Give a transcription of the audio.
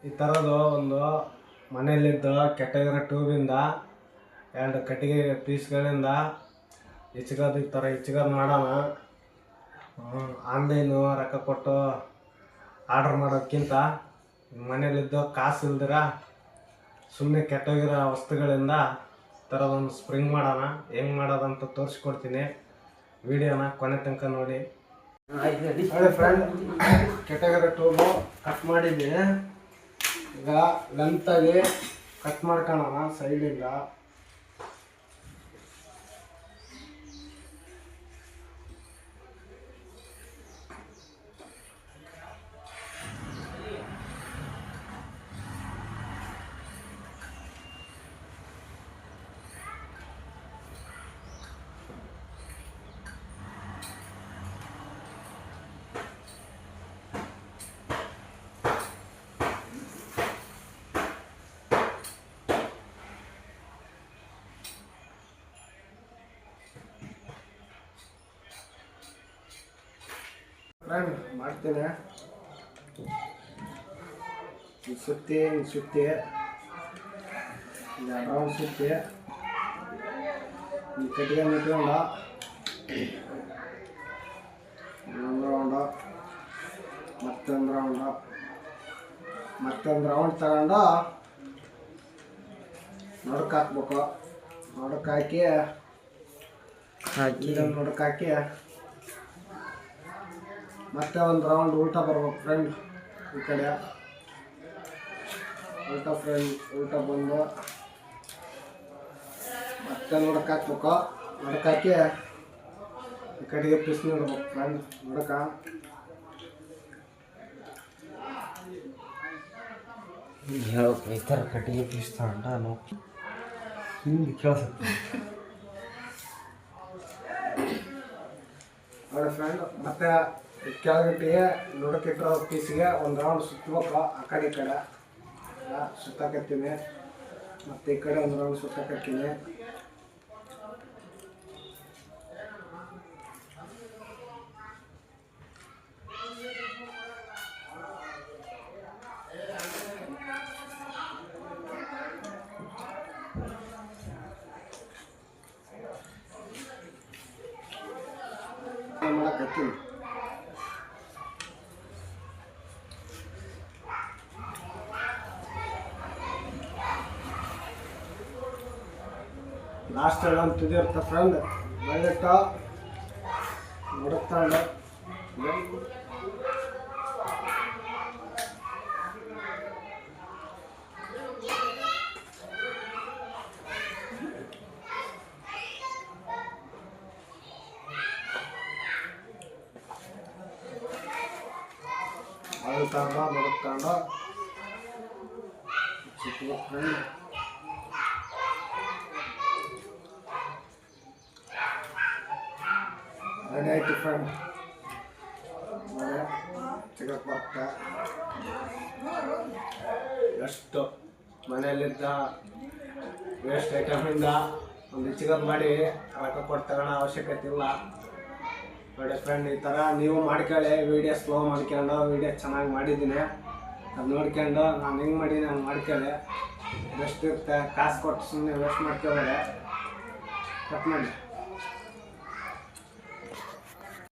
ಈ ಥರದ್ದು ಒಂದು ಮನೆಯಲ್ಲಿದ್ದ ಕೆಟ್ಟಗಿರೋ ಟ್ಯೂಬಿಂದ 2 ಕಟ್ಟಿಗೆ ಪೀಸ್ಗಳಿಂದ ಈ ಥರ ಹೆಚ್ಚಿಗೋದು ಮಾಡೋಣ. ಆನ್ಲೈನು ರೊಕ್ಕ ಕೊಟ್ಟು ಆರ್ಡ್ರ್ ಮಾಡೋದಕ್ಕಿಂತ ಮನೇಲಿದ್ದು ಕಾಸು ಇಲ್ದಿರ ಸುಮ್ಮನೆ ಕೆಟ್ಟೋಗಿರೋ ವಸ್ತುಗಳಿಂದ ಥರದೊಂದು ಸ್ಪ್ರಿಂಗ್ ಮಾಡೋಣ. ಹೆಂಗೆ ಮಾಡೋದಂತ ತೋರಿಸ್ಕೊಡ್ತೀನಿ. ವಿಡಿಯೋನ ಕೊನೆ ತನಕ ನೋಡಿ. ನೋಡಿ ಫ್ರೆಂಡ್, ಕೆಟ್ಟೋಗಿರೋ ಟ್ಯೂಬು ಕಟ್ ಮಾಡಿದ್ದೀನಿ. ಈಗ ಲೆಂತಾಗಿ ಕಟ್ ಮಾಡ್ಕೊಳ್ಳೋಣ ಸೈಡಿಂದ. ಫ್ರೆಂಡ್ ಮಾಡ್ತೀನಿ. ಸುತ್ತಿ ಸುತ್ತಿ ರೌಂಡ್ ಸುತ್ತಿ ಕಟ್ಟಿಗೆ ನಿಟ್ಕೊಂಡು ಒಂದು ರೌಂಡು ಮತ್ತೊಂದು ರೌಂಡ್ ತಗೊಂಡು ನಡುಕ್ ಹಾಕ್ಬೇಕು. ನಡುಕ್ ಹಾಕಿ ನಡುಕ್ ಮತ್ತೆ ಒಂದು ರೌಂಡ್ ಉಲ್ಟಾ ಬರ್ಬೇಕು ಫ್ರೆಂಡ್. ಈ ಕಡೆ ಉಲ್ಟಾ ಬಂದು ಮತ್ತೆ ನಡುಕ್ ಹಾಕ್ಬೇಕು. ನಡುಕ್ ಹಾಕಿ ಈ ಕಡೆಗೆ ಪೀಸ್ ನೋಡ್ಬೇಕು ಫ್ರೆಂಡ್. ನಡುಕ ಹೇಳ್ಬೇಕು ಈ ಥರ ಕಟ್ಟಿಗೆ ಪೀಸ್ ತಗೊಂಡ ನಾವು ಹಿಂಗೆ ಕೇಳಿಸುತ್ತೆ ನೋಡಿ ಫ್ರೆಂಡ್. ಮತ್ತೆ ಕೆಳಗಟ್ಟಿಗೆ ನಡುಕಿಟ್ಟಿರೋ ಪೀಸಿಗೆ ಒಂದು ರೌಂಡ್ ಸುತ್ತಬೇಕು. ಆ ಕಡೆ ಈ ಕಡೆ ಸುತ್ತಾಕತ್ತೀನಿ. ಮತ್ತು ಈ ಕಡೆ ಒಂದು ರೌಂಡ್ ಸುತ್ತಾಕತ್ತೀನಿ. ಮಾಡಕತ್ತೀನಿ. ಲಾಸ್ಟ್ ಒಂದು ತುದಿ ಇರುತ್ತೆ ಫ್ರೆಂಡ್. ಬೆಳ್ಳಿಟ್ಟು ನಡುಕ್ತಾಂಡು ಅಳ್ತಾಂಡು ನಡುಕ್ತಾಂಡು ಸುತ್ತಬೇಕು ಫ್ರೆಂಡ್. ರೆಡಿ ಆಯ್ತು ಫ್ರೆಂಡ್. ಚಿಕನ್ ಬರ್ತಾ ಎಷ್ಟು ಮನೆಯಲ್ಲಿದ್ದ ವೇಸ್ಟ್ ಐಟಮಿಂದ ಒಂದು ಚಿಕನ್ ಮಾಡಿ ರೊಕ್ಕ ಕೊಟ್ಟು ತಗೊಳ್ಳೋ ಅವಶ್ಯಕತೆ ಇಲ್ಲ. ನೋಡಿ ಫ್ರೆಂಡ್, ಈ ಥರ ನೀವು ಮಾಡ್ಕೊಳ್ಳಿ. ವೀಡಿಯೋ ಸ್ಲೋ ಮಾಡ್ಕೊಂಡು ವೀಡಿಯೋ ಚೆನ್ನಾಗಿ ಮಾಡಿದ್ದೀನಿ. ಅದು ನೋಡ್ಕೊಂಡು ನಾನು ಹೆಂಗೆ ಮಾಡೀನಿ ಹಂಗೆ ಮಾಡ್ಕೊಳ್ಳಿ. ಬೆಸ್ಟ್ ಇರುತ್ತೆ. ಕಾಸು ಕೊಟ್ಟು ಸುಮ್ಮನೆ ವೇಸ್ಟ್ ಮಾಡ್ಕೊಳ್ಳಿ. ಕಟ್ ಮಾಡಿ.